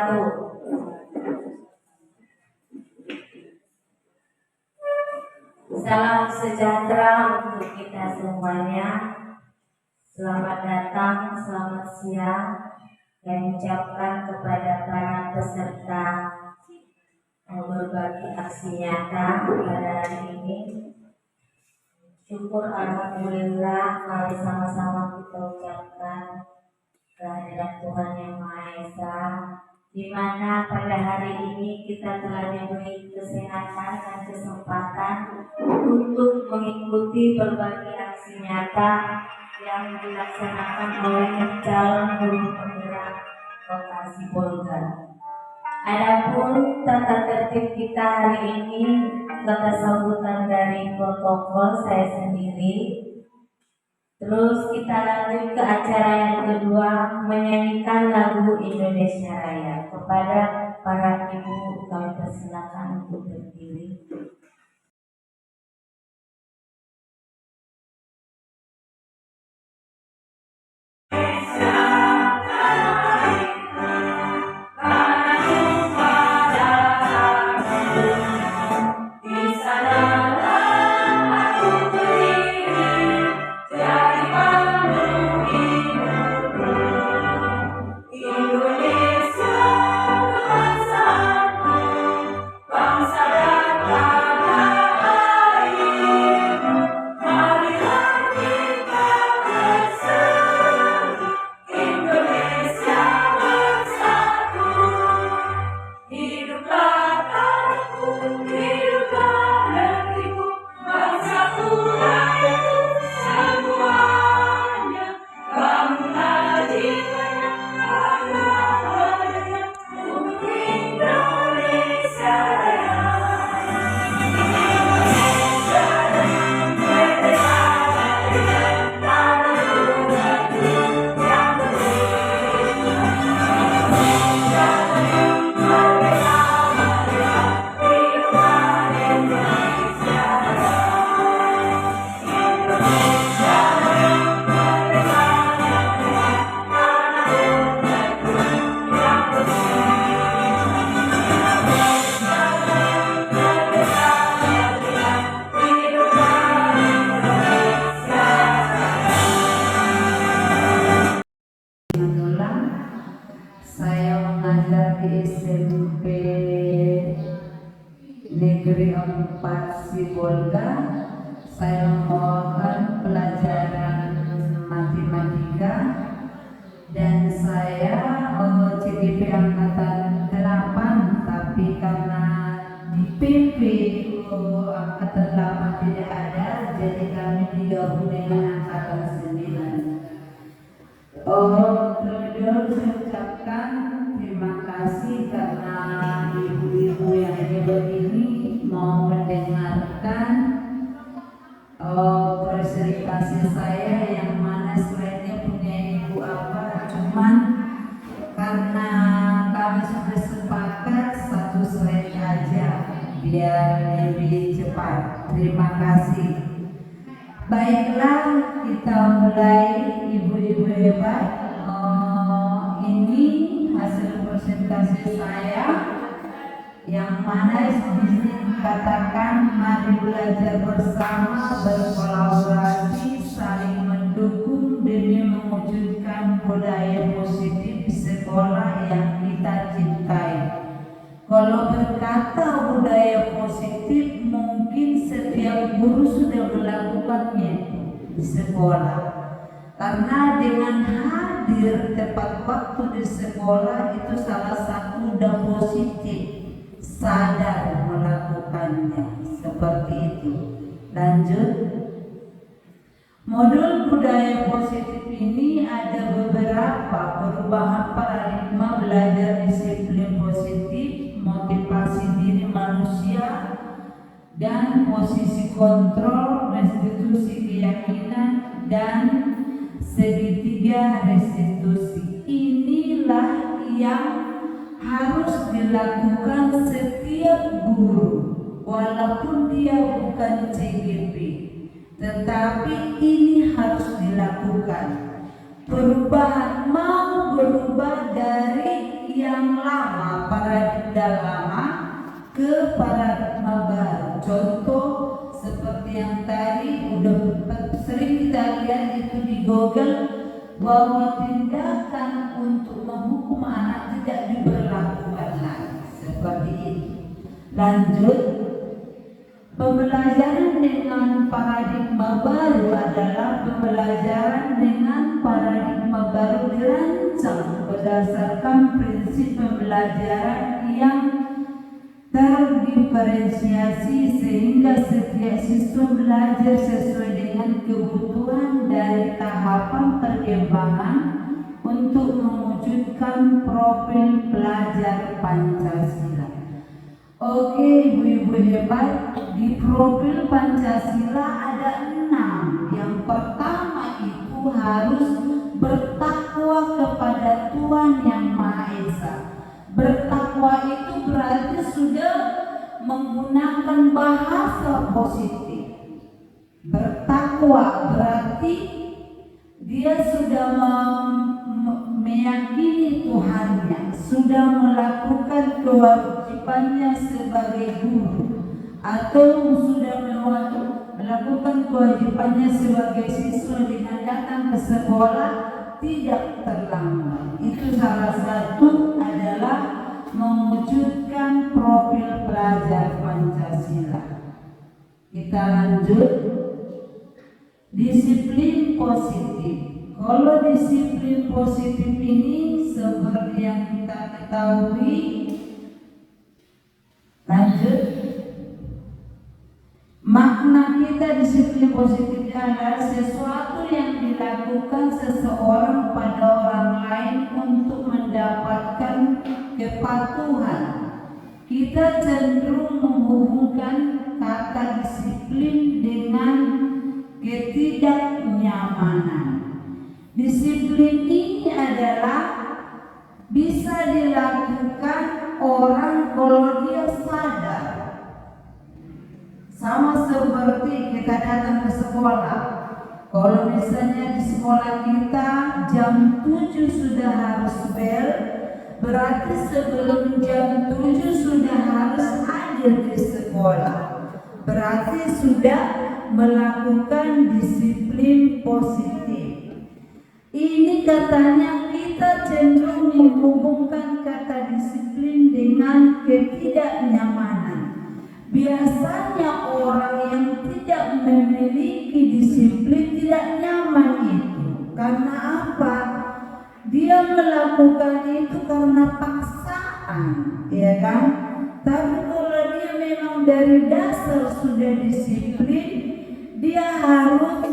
wabarakatuh. Salam sejahtera untuk kita semuanya. Selamat datang, selamat siang. Yang ucapkan kepada para peserta berbagi aksi nyata pada hari ini. Syukur alhamdulillah, mari sama-sama kita ucapkan kehadirat Tuhan Yang Maha Esa, di mana pada hari ini kita telah diberi kesehatan dan kesempatan untuk mengikuti berbagai aksi nyata yang dilaksanakan oleh calon guru penggerak Kota Sibolga. Adapun tata tertib kita hari ini, kata sambutan dari protokol saya sendiri. Terus kita lanjut ke acara yang kedua, menyanyikan lagu Indonesia Raya. Kepada para ibu kami persilakan untuk berdiri. Negeri 4 Sibolga. Saya mohon pelajaran matematika dan saya CDP angkatan 8, tapi karena di PP angkatan 8 tidak ada, jadi kami digabung dengan angkatan 9. Terlebih saya ucapkan terima kasih karena ibu-ibu yang hebat ini mau mendengarkan presentasi saya, yang mana selainnya punya ibu apa, cuman karena kami sudah sepakat satu slide aja biar lebih cepat. Terima kasih. Baiklah, kita mulai ibu-ibu hebat. Ini hasil presentasi saya, yang mana di sini dikatakan mari belajar bersama, berkolaborasi, saling mendukung demi mewujudkan budaya positif di sekolah yang kita cintai. Kalau berkata budaya positif, mungkin setiap guru sudah melakukannya di sekolah. Karena dengan hadir tepat waktu di sekolah itu salah satu udah positif, sadar melakukannya, seperti itu. Lanjut. Modul budaya positif ini ada beberapa: perubahan paradigma belajar disiplin positif, motivasi diri manusia, dan posisi kontrol, restitusi keyakinan, dan segitiga restitusi. Inilah yang harus dilakukan setiap guru, walaupun dia bukan CGP, tetapi ini harus dilakukan. Perubahan mau berubah dari yang lama, paradigma lama ke paradigma baru. Contoh seperti yang tadi udah sering kita lihat itu di Google, bahwa tindakan untuk menghukum anak tidak diberlakukan lagi seperti itu. Lanjut, pembelajaran dengan paradigma baru adalah pembelajaran dengan paradigma baru dirancang berdasarkan prinsip pembelajaran yang terdiferensiasi sehingga setiap siswa belajar sesuai dengan kebutuhan dari tahapan perkembangan untuk mewujudkan profil pelajar Pancasila. Oke, ibu-ibu hebat, di profil Pancasila ada 6. Yang pertama itu harus bertakwa kepada Tuhan Yang Maha Esa. Bertakwa itu berarti sudah menggunakan bahasa positif. Bertakwa berarti dia sudah meyakini Tuhannya, sudah melakukan kewajibannya sebagai guru, atau sudah melakukan kewajibannya sebagai siswa dengan datang ke sekolah tidak terlambat. Itu salah satu adalah mewujudkan profil pelajar Pancasila. Kita lanjut, disiplin positif. Kalau disiplin positif ini seperti yang kita ketahui, lanjut, makna kita disiplin positif adalah sesuatu yang dilakukan seseorang pada orang lain untuk mendapatkan kepatuhan. Kita cenderung menghubungkan kata disiplin dengan ketidaknyamanan. Disiplin ini adalah bisa dilakukan orang kalau dia sadar. Sama seperti kita datang ke sekolah. Kalau misalnya di sekolah kita jam 7 sudah harus bel, berarti sebelum jam 7 sudah harus hadir di sekolah. Berarti sudah melakukan disiplin positif. Ini katanya kita cenderung menghubungkan kata disiplin dengan ketidaknyamanan. Biasanya orang yang tidak memiliki disiplin tidak nyaman itu. Karena apa? Dia melakukan itu karena paksaan, ya kan? Tapi kalau dia memang dari dasar sudah disiplin, dia harus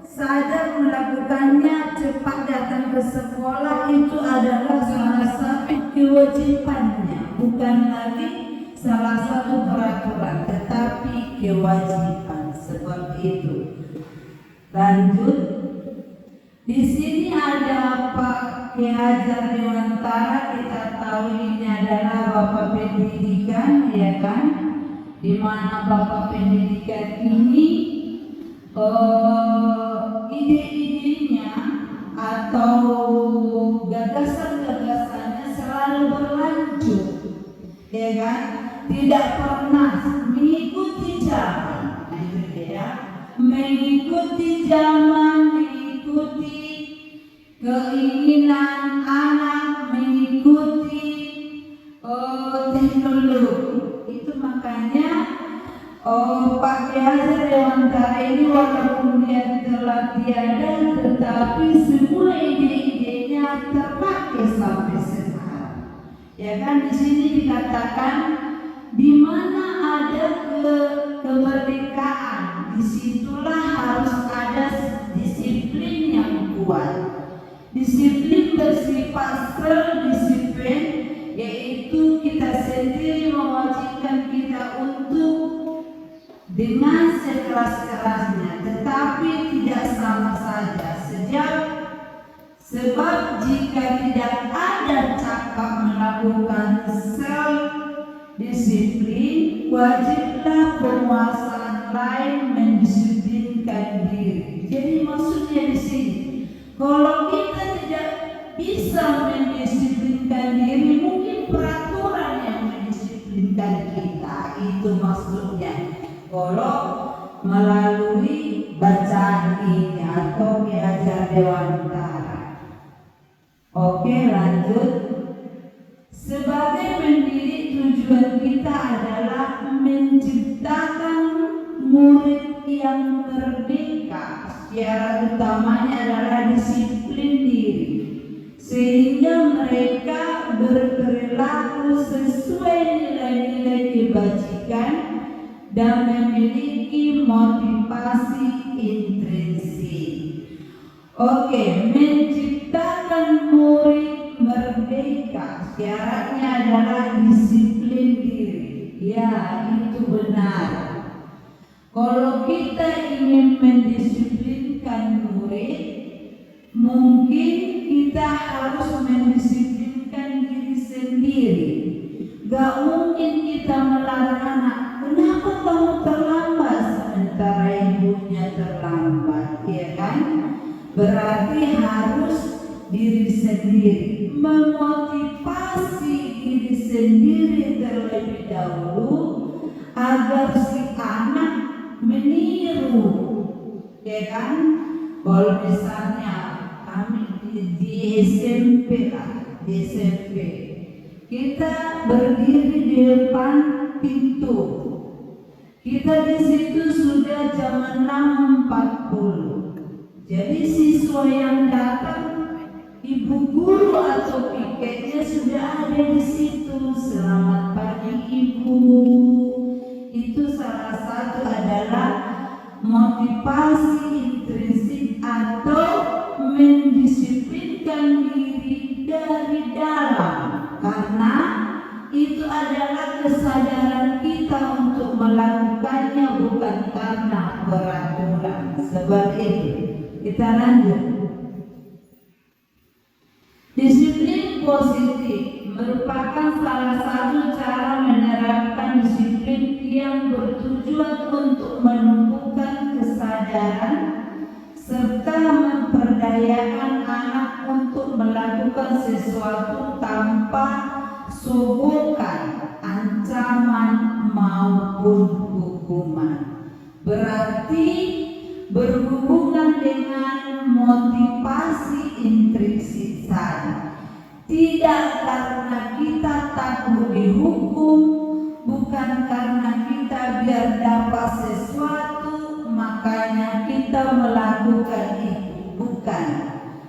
sadar melakukannya, cepat datang ke sekolah, itu adalah salah satu kewajibannya, bukan lagi salah satu peraturan, tetapi kewajiban seperti itu. Lanjut, di sini ada Pak Ki Hajar Dewantara, kita tahu ini adalah Bapak Pendidikan, ya kan? Di mana Bapak Pendidikan ini ide-idenya atau gagasan-gagasannya selalu berlanjut, ya kan? Tidak pernah mengikuti zaman, ya, mengikuti zaman, mengikuti keinginan anak, mengikuti teknologi. Itu makanya Pak Ki Hajar Dewantara ini walaupun dia telah tiada, tetapi semua ide-idenya terpakai sampai sekarang. Ya kan, di sini dikatakan di mana ada kemerdekaan, disitulah harus ada disiplin yang kuat. Disiplin bersifat self-disiplin, yaitu kita sendiri mewajibkan kita untuk dengan sekeras-kerasnya, tetapi tidak sama saja. Sebab jika tidak ada cakap melakukan self-disiplin, wajiblah penguasaan lain mendisiplinkan diri. Jadi maksudnya di sini, kalau kita tidak bisa mendisiplinkan diri, mungkin peraturan yang mendisiplinkan kita, itu maksudnya. Kalau melalui bacaan ini atau diajar dewantara. Oke, lanjut. Sebagai pendidik, tujuan kita adalah menciptakan murid yang merdeka. Syarat utamanya adalah disiplin diri, sehingga mereka berperilaku sesuai nilai-nilai kebajikan dan memiliki motivasi intrinsik. Oke, menciptakan murid merdeka syaratnya adalah disiplin diri. Ya, itu benar. Kalau kita ingin mendisiplinkan murid, mungkin kita harus mendisiplinkan diri sendiri. Gak mungkin kita melarang anak, kenapa kamu terlambat sementara ibunya terlambat, ya kan? Berarti harus diri sendiri, memotivasi diri sendiri terlebih dahulu agar si anak meniru, ya kan? Kalau misalnya kami di SMP lah, di SMP kita berdiri di depan pintu, kita di situ sudah jam 6.40. Jadi siswa yang datang, ibu guru atau piketnya sudah ada di situ. Selamat pagi ibu. Itu salah satu adalah motivasi intrinsik atau mendisiplinkan diri dari dalam, karena itu adalah kesadaran kita untuk melakukannya, bukan karena peraturan. Sebab itu kita lanjut. Disiplin positif merupakan salah satu cara menerapkan disiplin yang bertujuan untuk menumbuhkan kesadaran serta memperdayakan anak untuk melakukan sesuatu tanpa sogokan, ancaman maupun hukuman. Berarti berhubungan dengan motivasi intrinsik saja. Tidak karena kita takut dihukum, bukan karena kita biar dapat sesuatu makanya kita melakukan itu, bukan.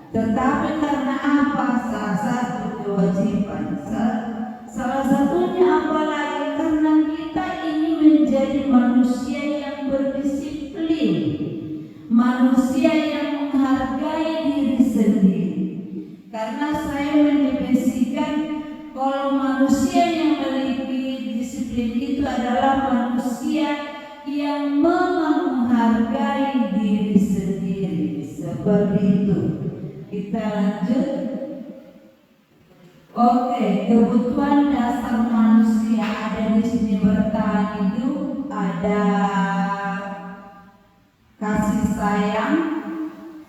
Tetapi karena apa? Salah satu kewajiban, salah satunya apalagi karena kita ingin menjadi manusia yang berdisiplin, manusia yang menghargai diri sendiri. Karena saya mendefinisikan kalau manusia yang memiliki disiplin itu adalah manusia yang menghargai diri sendiri. Seperti itu. Kita lanjut. Oke, kebutuhan dasar manusia ada di sini: bertahan hidup, ada kasih sayang,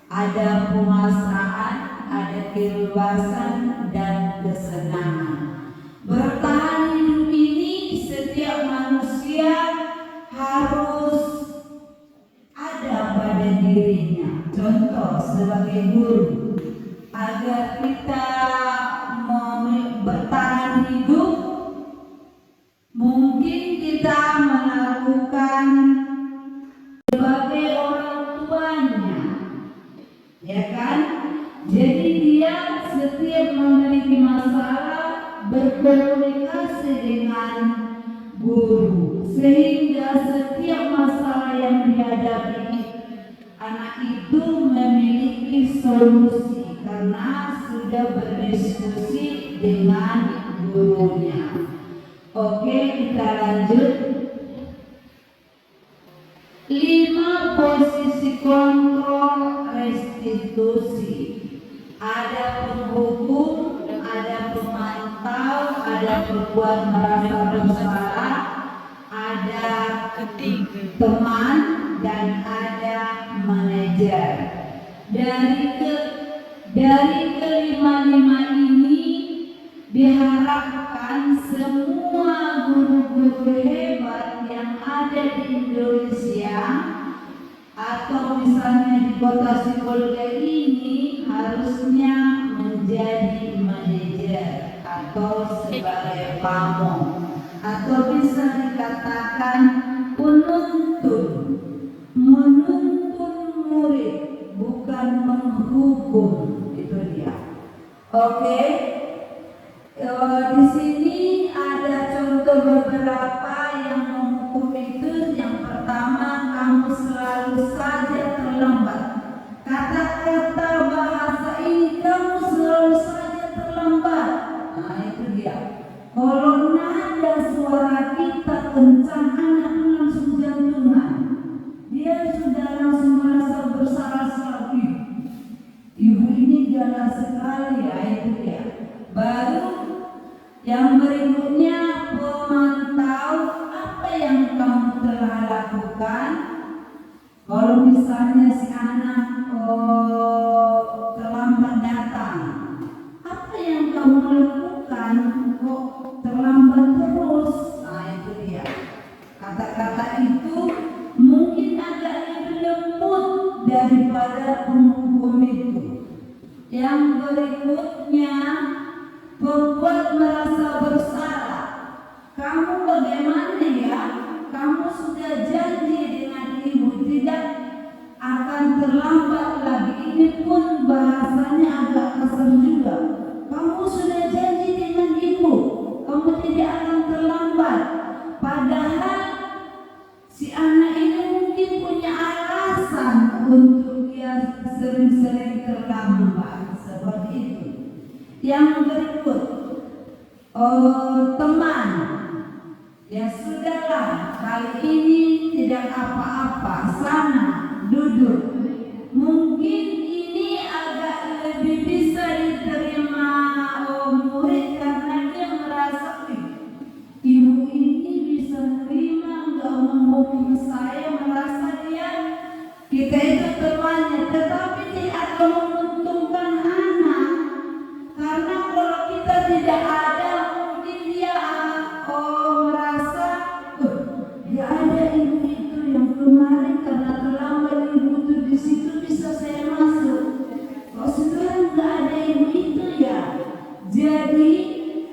ada penguasaan, ada kebebasan dan kesenangan. Bertahan hidup ini setiap manusia harus ada pada dirinya. Contoh sebagai guru, agar kita bertahan hidup, mungkin kita melakukan sebagai orang tuanya, ya kan? Jadi dia setiap memiliki masalah berkomunikasi dengan guru, sehingga setiap masalah yang dihadapi anak itu memiliki solusi karena sudah berdiskusi dengan gurunya. Oke, kita lanjut. 5 posisi kontrol restitusi. Ada penghukum, ada pemantau, ada pembuat merasa bersalah, ada teman, dan ada manajer. Dari kelima-lima ini diharapkan semua guru-guru hebat yang ada di Indonesia atau misalnya di kota Sibolga ini harusnya menjadi manajer atau sebagai pamong atau bisa dikatakan penuntun, menuntun murid, bukan menghukum. Itu dia. Oke. Di sini ada contoh beberapa yang menghukum itu. Yang pertama, kamu selalu saja terlambat. Kata-kata bahasa ini, kamu selalu saja terlambat. Nah itu dia. Kalau nada suara kita kencang, anak langsung jantungan. Dia sudah langsung merasa bersalah-salah. Ibu ini galak sekali, ya itu dia. Baru yang berikutnya, memantau apa yang kamu telah lakukan. Kalau misalnya si anak terlambat datang, apa yang kamu lakukan kok terlambat terus? Nah itu dia. Kata-kata itu mungkin agak lebih lembut daripada penghukum itu. Yang berikutnya, membuat merasa bersalah. Kamu bagaimana ya? Kamu sudah janji dengan ibu tidak akan terlambat lagi. Ini pun bahasanya agak kasar juga. Kamu sudah janji dengan ibu, kamu tidak akan terlambat. Padahal si anak ini mungkin punya alasan untuk dia sering-sering terlambat seperti itu. Yang berikut, teman, ya sudahlah, kali ini tidak apa-apa, sana duduk. Mungkin ini agak lebih bisa diterima murid karena dia merasa ibu ini bisa terima, nggak menghukum saya, merasa kita itu temannya, tetapi tidak akan menguntungkan anak. Karena kalau kita tidak ada, mungkin dia merasa ya ada ibu itu yang kemarin karena terlambat ibu itu di situ bisa saya masuk. Kalau sekarang nggak ada ibu itu ya, jadi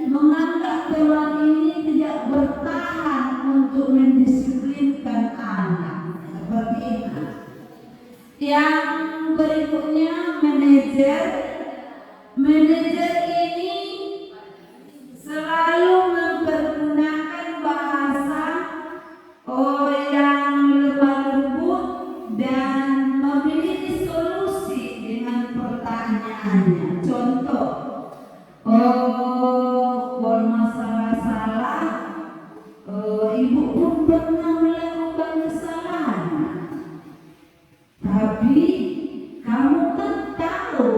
menganggap teman ini tidak bertahan untuk mendisiplinkan anak seperti itu. Yang berikutnya, manajer. Manajer ini selalu mempergunakan bahasa yang lemah lembut dan memiliki solusi dengan pertanyaannya. Contoh, kalau masalah salah, ibu pun pernah melakukan kesalahan, tapi kamu kan tahu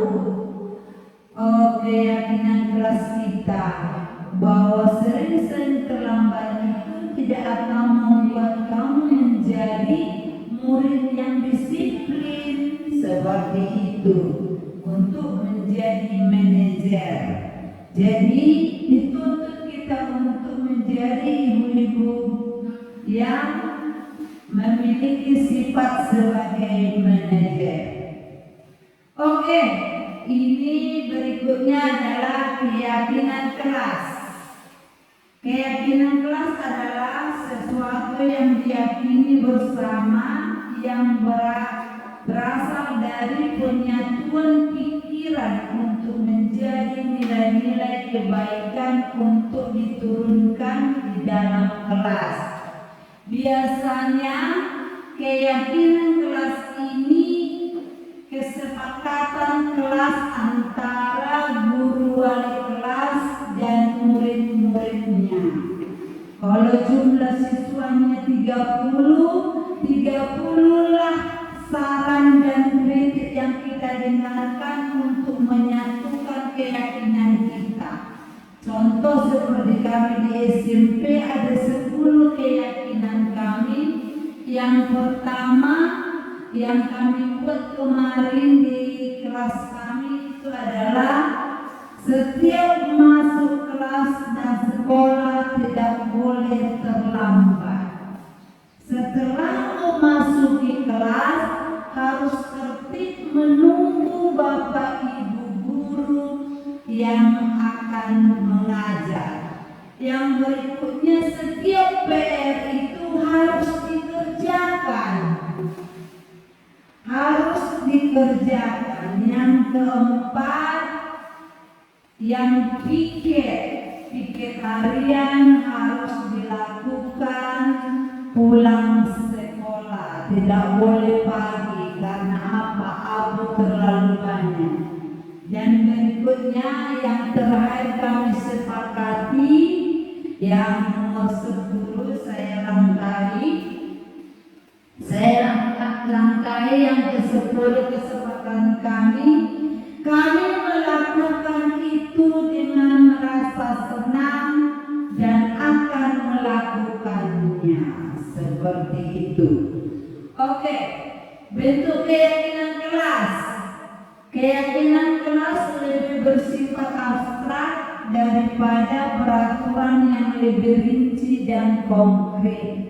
keyakinan kelas kita bahwa sering-sering terlambat itu tidak akan membuat kamu menjadi murid yang disiplin seperti itu untuk menjadi manajer. Jadi dituntut kita untuk menjadi ibu-ibu yang memiliki sifat sebagai manajer. Oke. Ini berikutnya adalah keyakinan kelas. Keyakinan kelas adalah sesuatu yang diyakini bersama yang berasal dari penyatuan pikiran untuk menjadi nilai-nilai kebaikan untuk diturunkan di dalam kelas. Biasanya keyakinan kelas ini kesepakatan kelas antara guru wali kelas dan murid-muridnya. Kalau jumlah siswanya 30 lah saran dan kritik yang kita dengarkan untuk menyatukan keyakinan kita. Contoh seperti kami di SMP ada 10 keyakinan kami. Yang pertama yang kami buat kemarin di kelas kami itu berikutnya, setiap PR itu harus dikerjakan. Harus dikerjakan. Yang keempat, yang piket harian harus dilakukan pulang sekolah. Tidak boleh pagi karena apa? Abu terlalu banyak. Dan berikutnya yang terakhir kami sepakati, yang nomor 10 saya langkahi yang ke-10 kesepakatan kami melakukan itu dengan merasa senang dan akan melakukannya seperti itu. Oke, bentuk keyakinan kelas. Keyakinan kelas lebih bersifat abstrak daripada peraturan yang lebih rinci dan konkret.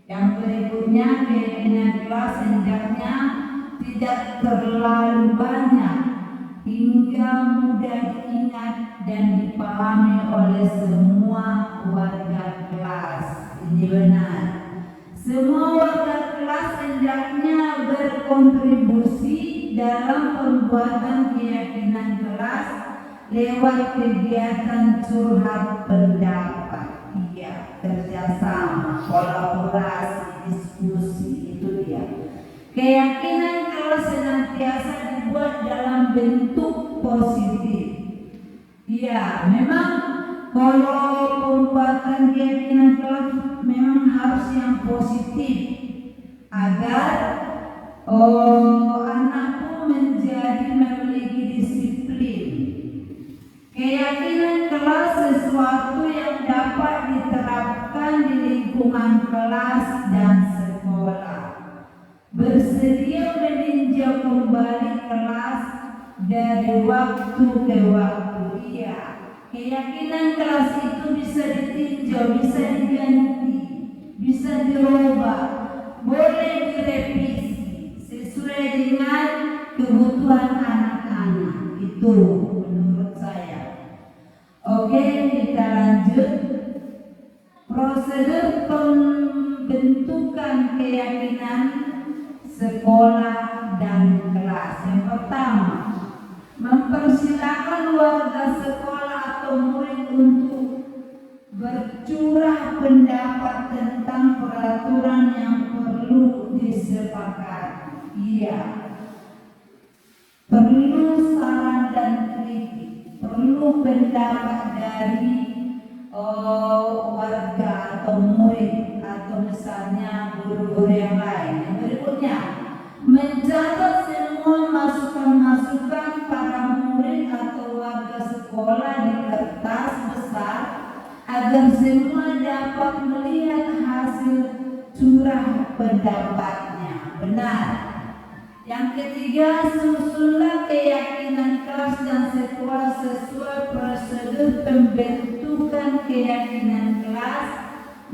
Yang berikutnya, keyakinan kelas hendaknya tidak terlalu banyak hingga mudah diingat dan dipahami oleh semua warga kelas. Ini benar. Semua warga kelas hendaknya berkontribusi dalam pembuatan keyakinan kelas lewat kegiatan curhat pendapat. Iya, kerjasama, kolaborasi, diskusi, itu dia. Keyakinan kelas senantiasa dibuat dalam bentuk positif. Iya, memang kalau pembuatan keyakinan kelas memang harus yang positif agar anak pun menjadi memiliki disiplin. Keyakinan kelas sesuatu yang dapat diterapkan di lingkungan kelas dan sekolah. Bersedia meninjau kembali kelas dari waktu ke waktu. Iya, keyakinan kelas itu bisa ditinjau, bisa diganti, bisa dirubah, boleh direvisi sesuai dengan kebutuhan anak-anak. Itu menurut saya. Oke, kita lanjut. Prosedur pembentukan keyakinan sekolah dan kelas. Yang pertama, mempersilakan warga sekolah atau murid untuk bercurah pendapat tentang peraturan yang perlu disepakati. Iya, perlu saran dan kritik, perlu pendapat dari warga atau murid atau misalnya guru-guru yang lain. Yang berikutnya, mencatat semua masukan-masukan para murid atau warga sekolah di kertas besar agar semua dapat melihat hasil curah pendapatnya. Benar. Yang ketiga, susunlah keyakinan kelas dan sekolah sesuai prosedur pembentukan keyakinan kelas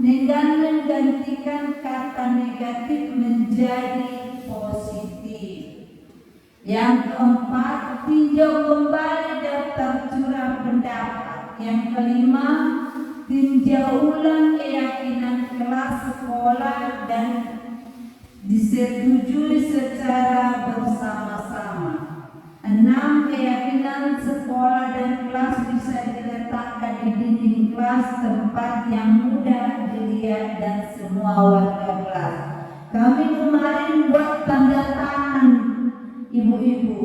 dengan menggantikan kata negatif menjadi positif. Yang keempat, tinjau kembali daftar curah pendapat. Yang kelima, tinjau ulang keyakinan kelas sekolah dan disetujui secara bersama-sama. 6. Keyakinan sekolah dan kelas bisa diletakkan di dinding kelas, tempat yang mudah dilihat dan semua warga kelas. Kami kemarin buat tanda tangan ibu-ibu.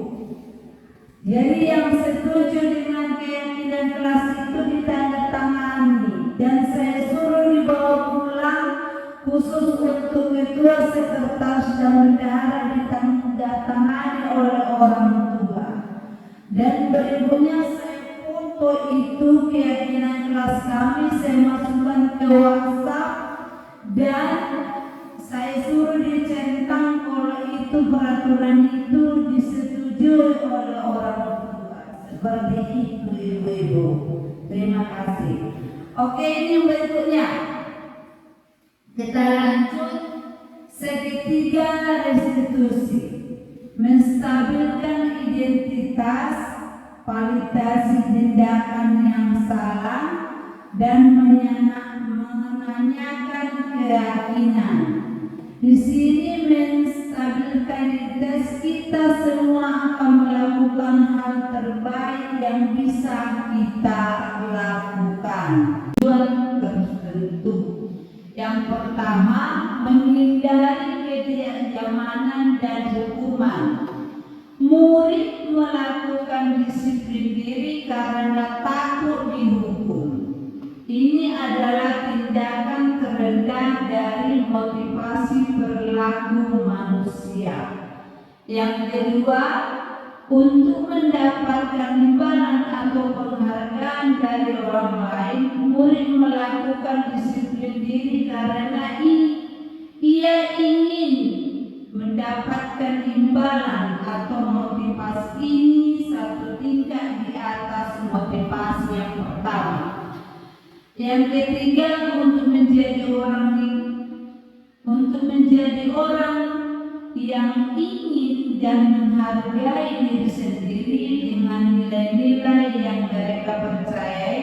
Jadi yang setuju dengan keyakinan kelas itu ditandatangani dan saya suruh dibawa pulang khusus untuk ketua, sekretaris dan bendahara, ditandatangani oleh orang tua. Dan berikutnya saya foto itu keyakinan kelas kami, saya masukkan ke WhatsApp dan saya suruh dicentang kalau itu peraturan itu disetujui oleh orang tua. Seperti itu ibu-ibu. Terima kasih. Oke, ini yang berikutnya. Kita lanjut. Segitiga restitusi. Menstabilkan identitas, validasi tindakan yang salah dan terbaik yang bisa kita lakukan. Tujuan tertentu. Yang pertama, menghindari ketidaknyamanan dan hukuman. Murid melakukan disiplin diri karena takut dihukum. Ini adalah tindakan terendah dari motivasi perilaku manusia. Yang kedua, untuk mendapatkan imbalan atau penghargaan dari orang lain, murid melakukan disiplin diri karena ia ingin mendapatkan imbalan atau motivasi ini satu tingkat di atas motivasi yang pertama. Yang ketiga, untuk menjadi orang yang ingin dan menghargai diri sendiri dengan nilai-nilai yang mereka percayai,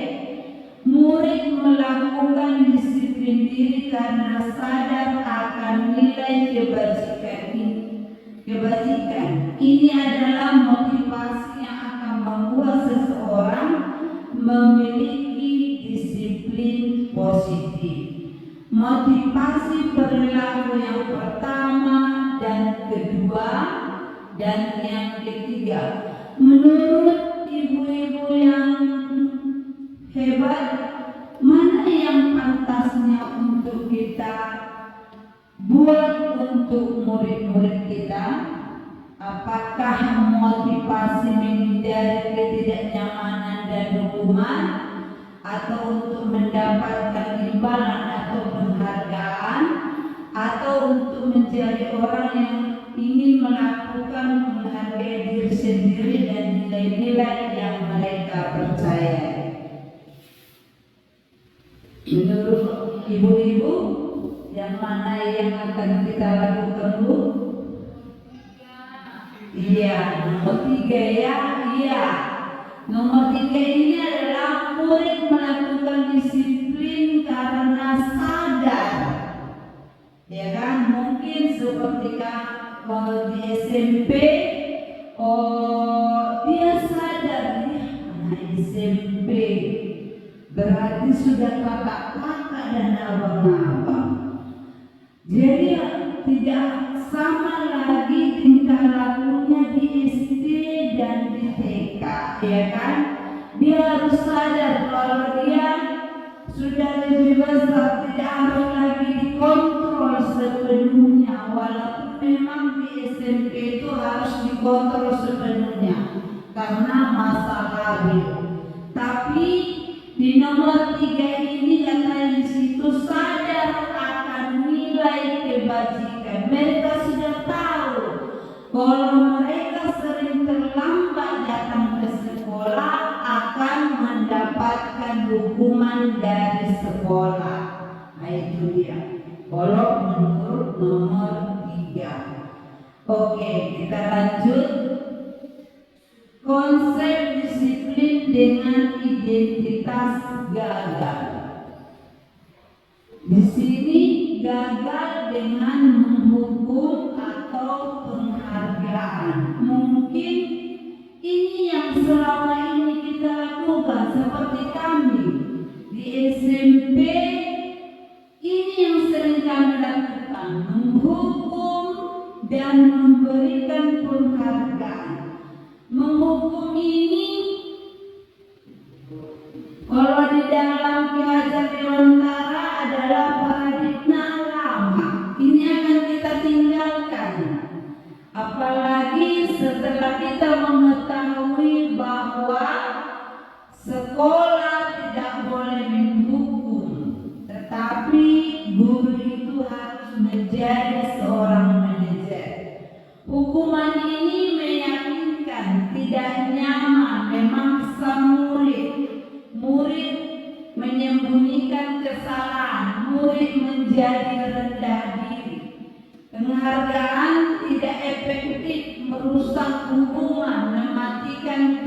murid melakukan disiplin diri karena sadar akan nilai kebajikan. Ini adalah motivasi yang akan membuat seseorang memiliki disiplin positif. Motivasi perilaku yang pertama dan kedua dan yang ketiga. Menurut ibu-ibu yang hebat, mana yang pantasnya untuk kita buat untuk murid-murid kita? Apakah motivasi menghindari ketidaknyamanan dan hukuman, atau untuk mendapatkan imbalan atau penghargaan, atau untuk menjadi orang yang ingin melakukan menghargai diri sendiri dan nilai-nilai yang mereka percaya? Menurut ibu-ibu, yang mana yang akan kita lakukan, Bu? Iya, nomor 3 ya. Iya, nomor 3 ini adalah murid melakukan disiplin karena sadar. Ya kan, mungkin seperti di SMP, dia sadar dia anak SMP, berarti sudah kakak-kakak dan abang-abang. Jadi tidak sama lagi tingkah lakunya di SD dan di TK, ya kan? Dia harus sadar kalau dia sudah lebih besar, tidak harus lagi dikontrol sepenuhnya. Walaupun memang di SMP itu harus dikontrol sepenuhnya karena masa labil. Tapi di nomor 3 ini katanya di situ sadar akan nilai kebajikan. Mereka sudah tahu kalau mereka sering terlambat datang ke sekolah akan mendapatkan hukuman dari sekolah. Nah itu dia. Kalau menurut nomor 3. Oke, kita lanjut. Konsep disiplin dengan identitas gagal. Di sini gagal dengan menghukum atau penghargaan. Mungkin ini yang selama ini kita lakukan, seperti kami di SMP. Ini yang sering kami lakukan, menghukum dan memberikan penghargaan. Menghukum ini kalau di dalam Ki Hajar Dewantara adalah paradigma lama. Ini akan kita tinggalkan. Apalagi setelah kita mengetahui bahwa sekolah tidak boleh menghukum, tetapi guru itu harus menjadi seorang manajer. Hukuman ini meyakinkan, tidak nyaman, memaksa murid menyembunyikan kesalahan, murid menjadi rendah diri. Penghargaan tidak efektif, merusak hubungan, mematikan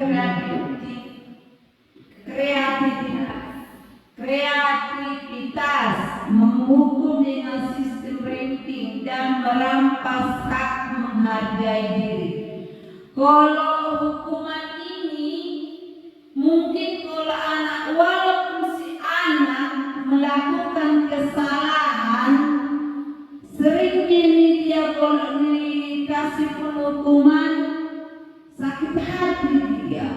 kreativitas, menghukum dengan sistem ranking dan merampas hak menghargai diri. Kalau hukuman ini melakukan kesalahan, sering ini dia kalau dikasih hukuman sakit hati dia,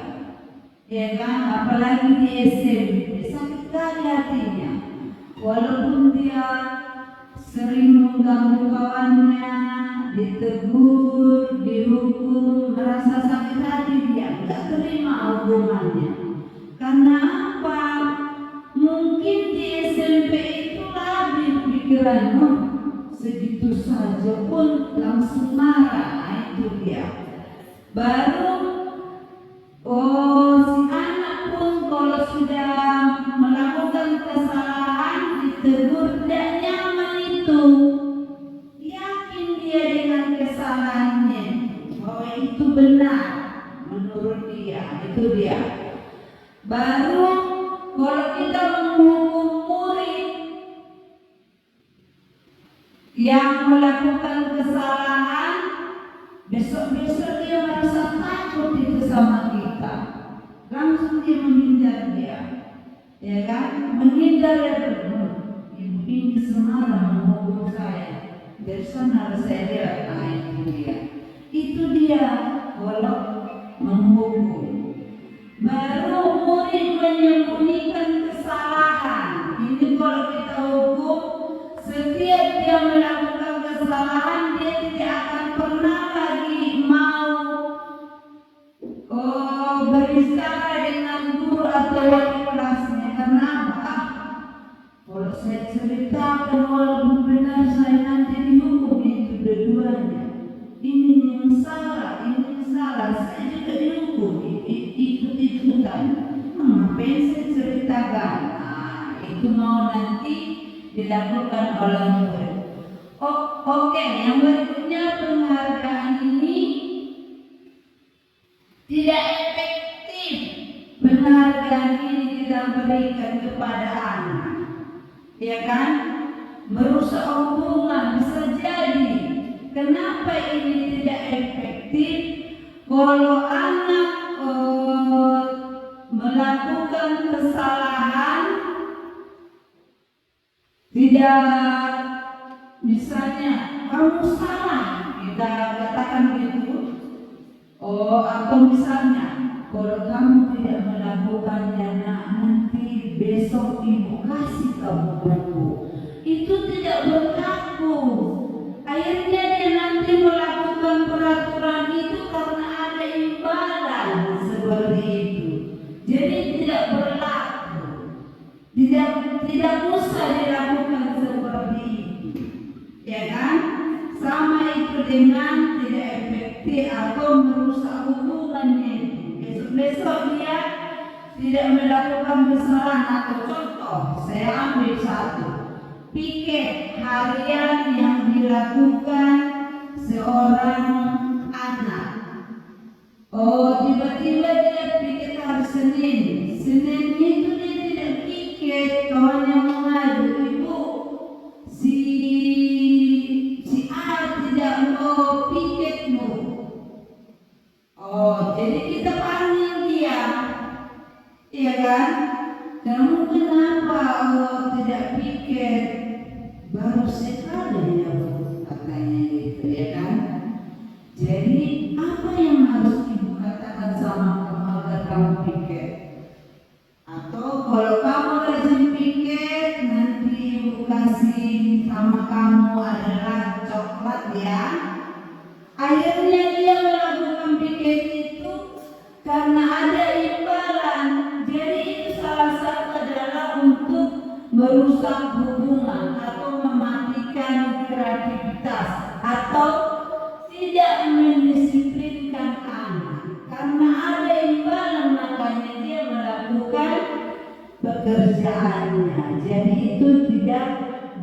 ya kan? Apalagi di SMP sakit hati hatinya, walaupun dia sering mengganggu kawannya, ditegur, dihukum, merasa sakit hati dia, nggak terima hukumannya. Karena apa? Mungkin di SMP itu labil pikiranmu, segitu saja pun langsung marah. Nah, itu dia. Baru si anak pun kalau sudah melakukan kesalahan ditegur tidak nyaman itu. Yakin dia dengan kesalahannya bahwa itu benar menurut dia, itu dia. Baru kalau kita menghukum murid yang melakukan kesalahan, besok-besok dia merasa takut itu sama kita, langsung dia menghindar dia, ya kan? Menghindar ya benar. Ibu ini semalam menghukum saya, dari sana saya lihat, nah itu dia. Itu dia kalau menghukum. Baru murid menyembunyikan kesalahan. Ini kalau kita hukum, setiap dia melakukan kesalahan, dia tidak akan pernah lagi mau berbicara dengan guru atau wali kelasnya. Karena apa? Kalau saya ceritakan walaupun benar, saya nanti dihukum. Itu dua-duanya. Ini yang salah, ini yang salah, saya juga dihukum. Ikut-ikutan. Ngapain saya ceritakan? Nah, itu mau nanti dilakukan oleh murid. Oke, yang berikutnya, penghargaan ini tidak efektif. Penghargaan ini kita berikan kepada anak, ya kan? Merusak hubungan bisa jadi. Kenapa ini tidak efektif? Kalau anak melakukan kesalahan, tidak, misalnya kamu salah, kita katakan begitu. Atau misalnya kalau kamu tidak melakukannya, nanti besok ibu kasih kamu buku. Itu tidak berlaku. Akhirnya dia nanti melakukan peraturan itu karena ada imbalan seperti itu. Jadi tidak berlaku. Tidak usah dilakukan seperti itu. Ya kan? Sama itu dengan tidak efektif atau merusak hubungannya. Besok-besok dia tidak melakukan kesalahan. Atau contoh, saya ambil satu. Piket harian yang dilakukan seorang anak. Tiba-tiba dia piket hari Senin. Senin itu dia tidak piket, kawannya mengadu, ibu si A tidak mau piketmu. Jadi kita panggil dia, iya kan? Kamu kenapa tidak piket? Baru sekali ya Bu, katanya gitu, ya kan? Jadi apa yang harus ibu katakan sama kamu agar kamu piket? Atau kalau kamu rajin piket, nanti ibu kasih sama kamu adalah coklat ya. Akhirnya dia melakukan piket itu karena ada imbalan. Jadi itu salah satu adalah untuk merusak hubungan atau mematikan kreativitas atau tidak mendisiplinkan anak. Karena ada imbalan, makanya dia melakukan pekerjaannya. Jadi itu tidak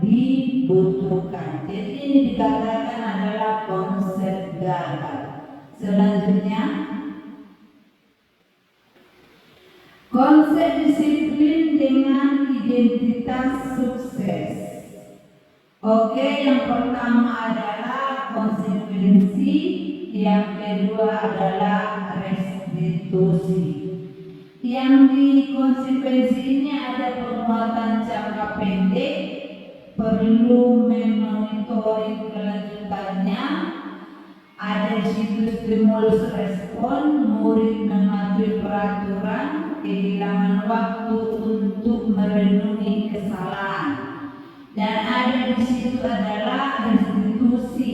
dibutuhkan. Jadi ini dikatakan adalah konsep gagal. Selanjutnya, konsep disiplin dengan identitas sukses. Oke, yang pertama adalah konsekuensi, yang kedua adalah restitusi. Yang di konsekuensi ini ada penguatan jangka pendek, perlu memonitoring kelanjutannya, ada di situ stimulus respon, murid mematuhi peraturan, kehilangan waktu untuk merenungi kesalahan, dan ada di situ adalah restitusi.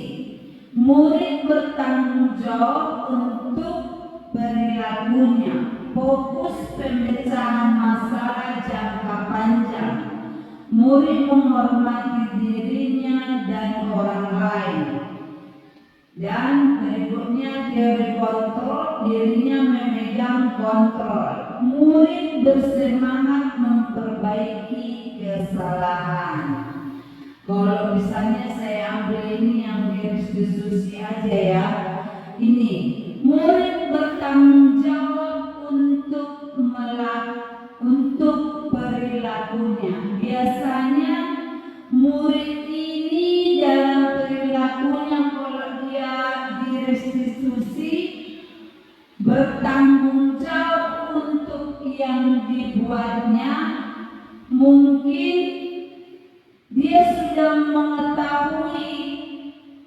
Murid bertanggung jawab untuk perilakunya, fokus pemecahan masalah jangka panjang. Murid menghormati dirinya dan orang lain. Dan berikutnya teori kontrol, dirinya memegang kontrol. Murid bersemangat memperbaiki kesalahan. Kalau misalnya saya ambil ini yang garis diskusi aja ya. Ini murid bertanggung jawab untuk perilakunya. Biasanya murid ini dalam perilakunya kalau dia direstitusi bertanggung jawab untuk yang dibuatnya. Mungkin dia sudah mengetahui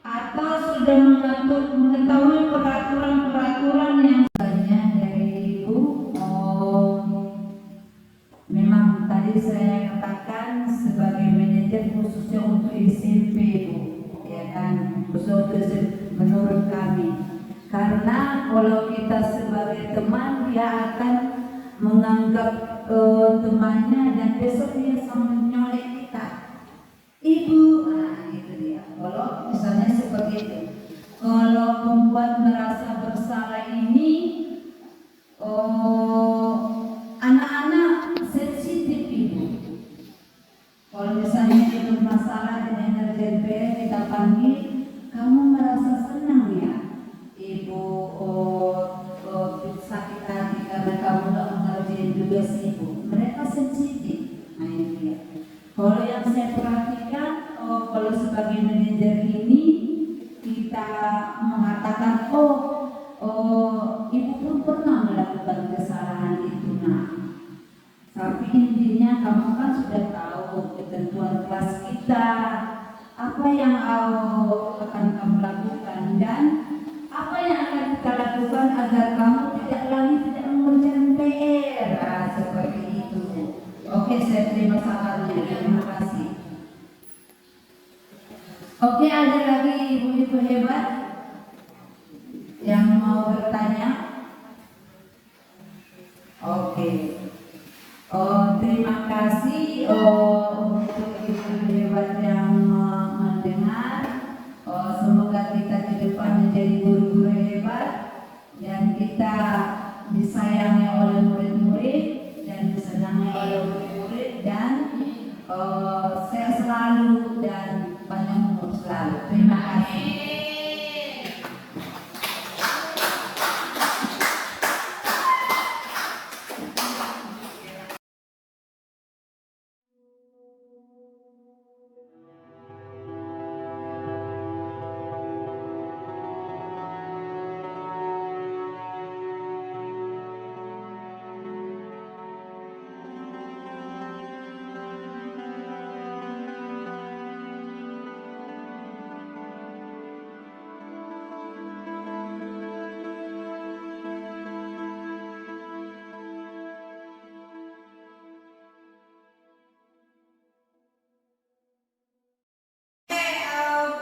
atau sudah mengetahui peraturan-peraturan yang banyak dari Ibu. Memang tadi saya katakan sebagai manajer khususnya untuk SMP, Bu, ya kan, khusus untuk menurut kami. Karena kalau kita sebagai teman, dia akan menganggap temannya dan besok dia sama nyolek kita. Ibu, nah itu dia. Kalau misalnya seperti itu, kalau membuat merasa bersalah ini, anak-anak sensitif Ibu. Kalau misalnya dia bermasalah dengan ngerjain PR, kita panggil, kamu merasa senang ya, Ibu? Sakit hati karena kamu nggak mengerjain tugas Ibu. Mereka sensitif. Nah ini dia. Kalau yang saya perhatikan, kalau sebagai manajer ini kita mengatakan, Ibu pun pernah melakukan kesalahan itu, nah. Tapi intinya kamu kan sudah tahu ketentuan kelas kita, apa yang akan kamu lakukan dan apa yang akan kita lakukan agar kamu tidak mengerjakan PR. Nah, seperti itu. Oke, saya terima sarannya. Terima kasih. Oke, ada lagi ibu-ibu hebat yang mau bertanya? Oke. Terima kasih untuk ibu hebat yang mendengar. Semoga kita ke depan menjadi guru-guru hebat dan kita disayangi oleh murid-murid dan disenangi oleh murid-murid dan sehat selalu dan panjang umur selalu. Terima kasih.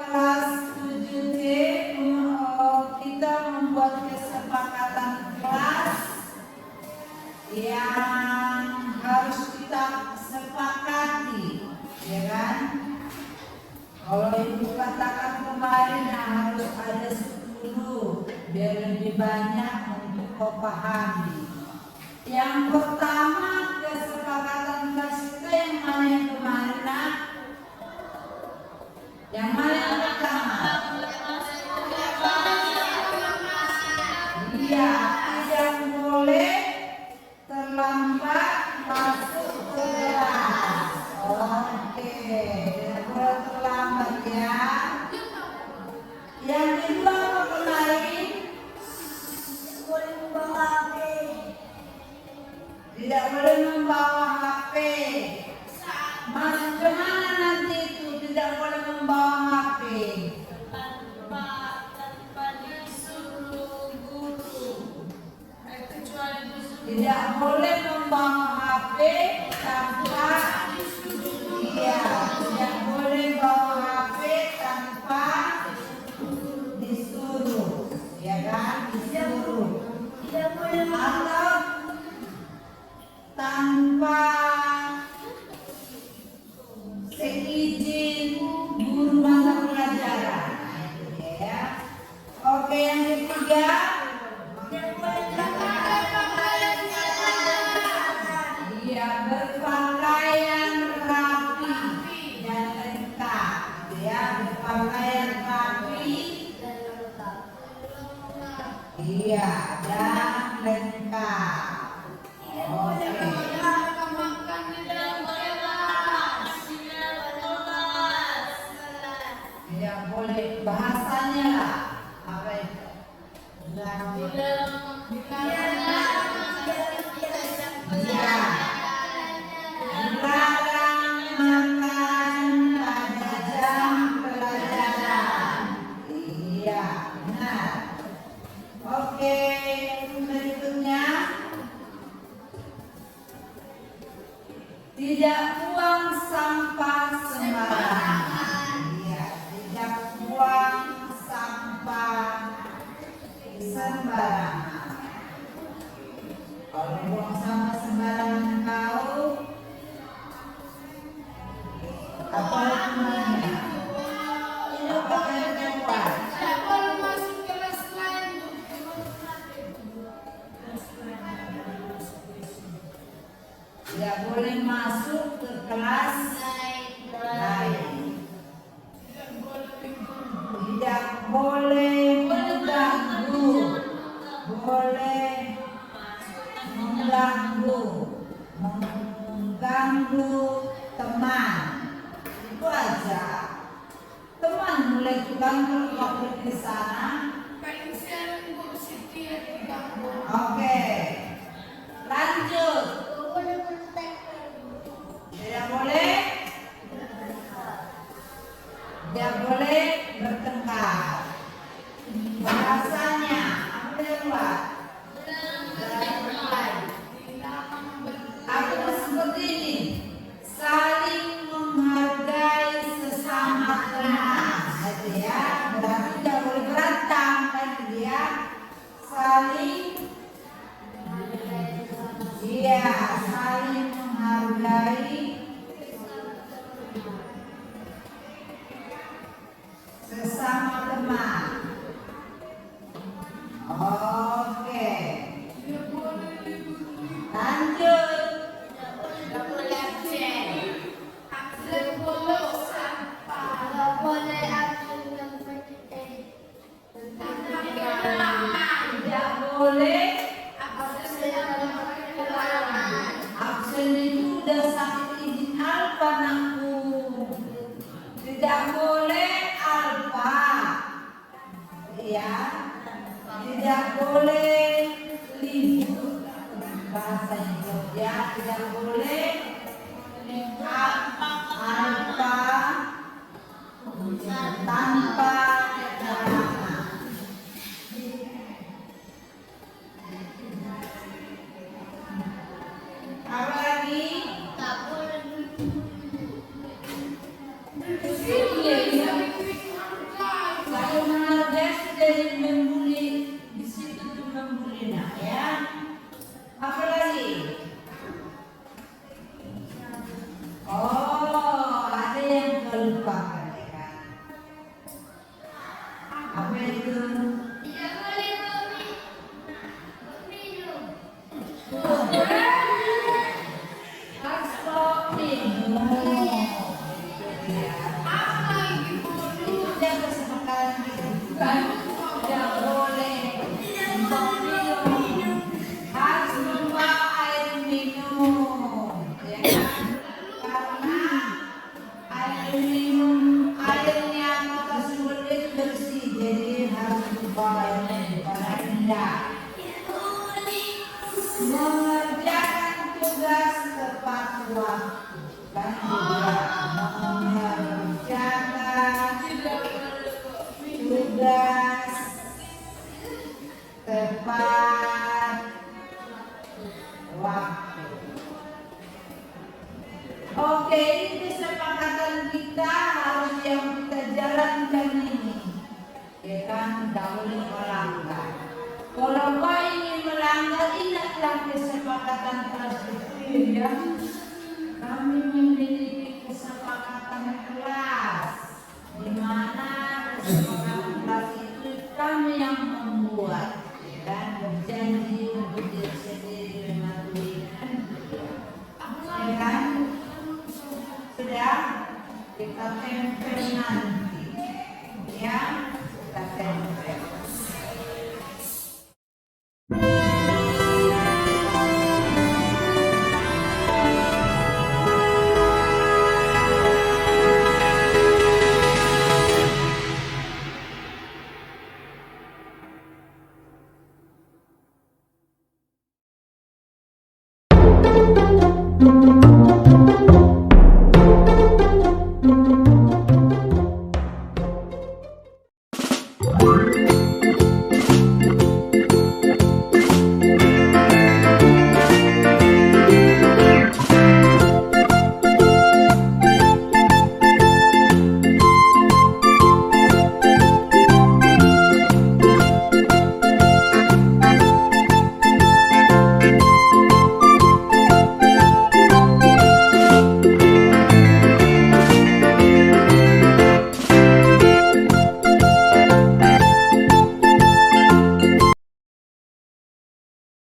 Kelas 7C kita membuat kesepakatan kelas yang harus kita sepakati, ya kan? Kalau ibu katakan kemarin harus ada 10 biar lebih banyak untuk kau pahami. Yang pertama kesepakatan kelas kita yang mana yang kemarin nak? Yang mana yang pertama? Iya, yang boleh terlambat masuk kelas. Oke, boleh terlambat ya. Yang kedua apa lain? Boleh membawa HP. kemana nanti itu tidak boleh membawa HP? Tanpa disuruh guru. Kecuali disuruh. Tidak boleh membawa HP tanpa iya, tidak boleh bawa HP tanpa disuruh, ya kan? Disuruh. Tidak boleh Atau tanpa seizin guru mata pelajaran. Nah, itu dia ya. Oke, yang ketiga, iya, berpakaian rapi dan lengkap, gitu ya, berpakaian rapi, iya, dan lengkap. Oke. Tidak boleh bahasanya lah. Apa itu? Iya. Dilarang makan pada jam pelajaran. Iya, benar. Oke, berikutnya. Tidak buang sampah sembarangan. Iya, tidak buang sampah sembarangan. Kalau buang sampah sembarangan tahu apa hukumannya? Apakah ditemukan? Tidak boleh masuk ke kelas lain. Tidak boleh mengganggu. Boleh mengganggu teman. Itu aja. Teman mulai ganggu waktu di sana. Oke. Lanjut. Tidak boleh. Tidak boleh bertengkar. Bahasanya apa yang buat? Aku seperti ini. Saling menghargai sesama teman. Gitu ya. Berarti tidak boleh berantem kan dia. Saling iya, saling menghargai sesama teman. Oke. Lanjut. Tidak boleh. Absen itu udah sakit izin alfa anakku. Tidak boleh alfa. Ya. Tidak boleh libur. Bahasa Jogja tidak boleh alfa tanpa keterangan. Apa lagi? Kalau menghargai dari membuli di situ tuh membuli nak ya. Apa lagi? Oh, ada yang kelupaan ya kan? Apa itu? Transport minum. Itu dia kesepakatan kita kan? Tidak boleh minum. Harus membawa air minum, ya kan? Karena air minum airnya maka sulit bersih, jadi harus membawa air minum. Karena tidak mengerjakan tugas tepat waktu kan juga. ya kan, tidak boleh melanggar. Kalau kau ingin melanggar, ingatlah kesepakatan tersebut ya. Kami memiliki kesepakatan kelas, di mana kesepakatan kelas itu kami yang membuat dan berjanji untuk diri sendiri dengan Tuhan. Ya kan? Sudah kita tempel nanti, ya kita tempel.